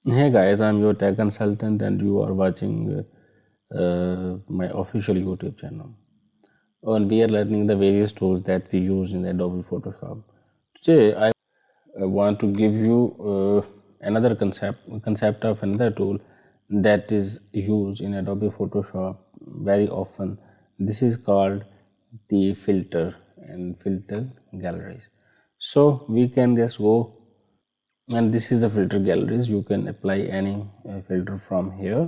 Hey guys, I'm your tech consultant and you are watching my official YouTube channel. And we are learning the various tools that we use in Adobe Photoshop. Today I want to give you another concept of another tool that is used in Adobe Photoshop very often. This is called the filter and filter galleries. So we can just go, and this is the filter galleries. You can apply any filter from here,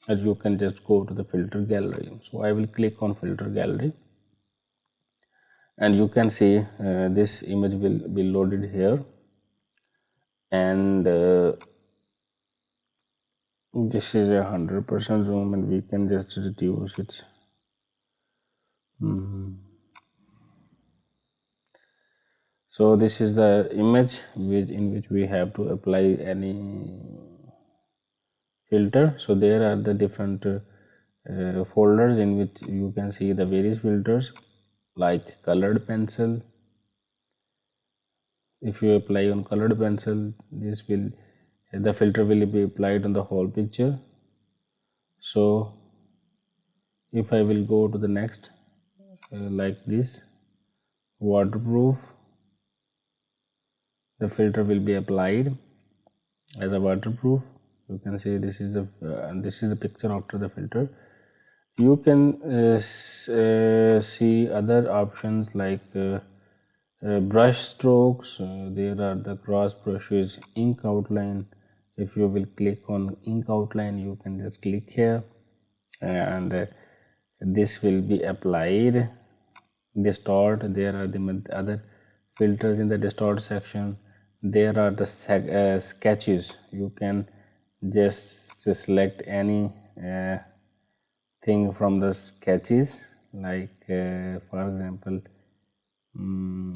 and you can just go to the filter gallery. So I will click on filter gallery, and you can see this image will be loaded here, and this is 100% zoom, and we can just reduce it. So this is the image in which we have to apply any filter. So there are the different folders in which you can see the various filters, like colored pencil. If you apply on colored pencil, the filter will be applied on the whole picture. So if I will go to the next, like this, waterproof, the filter will be applied as a waterproof. You can see this is the picture after the filter. You can see other options like brush strokes. There are the cross brushes, ink outline. If you will click on ink outline, you can just click here, and this will be applied. Distort, there are the other filters in the distort section. There are the sketches. You can just select any thing from the sketches, like for example,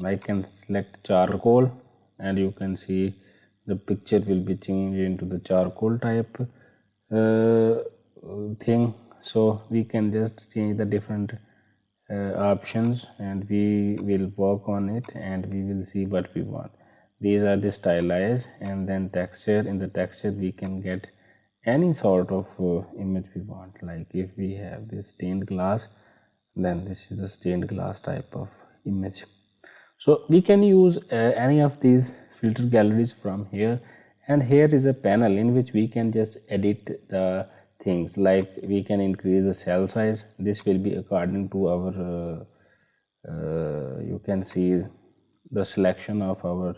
I can select charcoal, and you can see the picture will be changed into the charcoal type thing. So we can just change the different options, and we will work on it, and we will see what we want. These are the stylize, and then texture. In the texture we can get any sort of image we want. Like if we have this stained glass, then this is the stained glass type of image. So we can use any of these filter galleries from here, and here is a panel in which we can just edit the things. Like we can increase the cell size. This will be according to our you can see the selection of our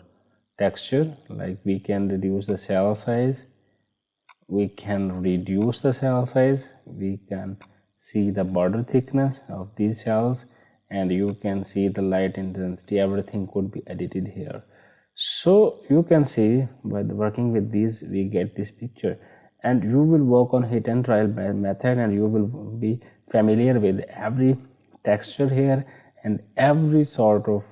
texture. Like we can reduce the cell size, we can reduce the cell size, we can see the border thickness of these cells, and you can see the light intensity. Everything could be edited here. So you can see by working with these we get this picture, and you will work on hit and trial method, and you will be familiar with every texture here and every sort of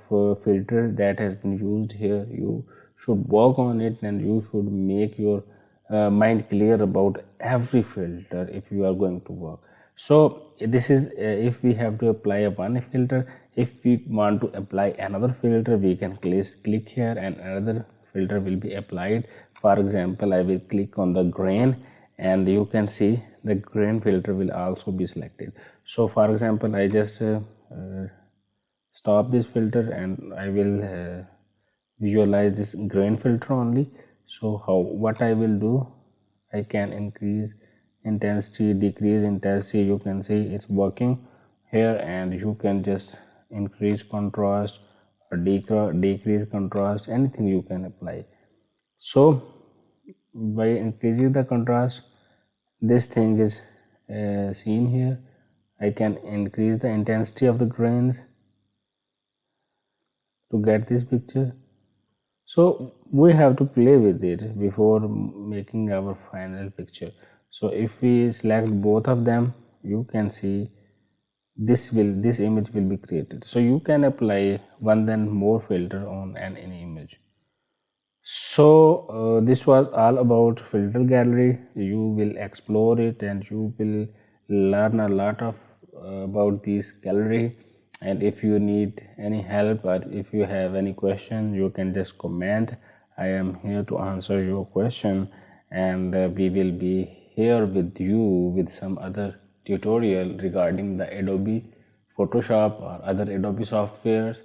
filter that has been used here. You should work on it, and you should make your mind clear about every filter if you are going to work. So this is if we have to apply a one filter. If we want to apply another filter, we can click here, and another filter will be applied. For example, I will click on the grain, and you can see the grain filter will also be selected. So for example, I just stop this filter, and I will visualize this grain filter only. So what I will do, I can increase intensity, decrease intensity. You can see it's working here, and you can just increase contrast or decrease contrast, anything you can apply. So by increasing the contrast, this thing is seen here. I can increase the intensity of the grains to get this picture. So we have to play with it before making our final picture. So if we select both of them, you can see this image will be created. So you can apply one then more filter on any image. So this was all about filter gallery. You will explore it, and you will learn a lot of about this gallery. And if you need any help, or if you have any question, you can just comment. I am here to answer your question, and we will be here with you with some other tutorial regarding the Adobe Photoshop or other Adobe softwares.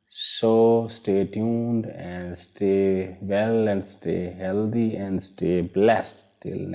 So stay tuned and stay well and stay healthy and stay blessed till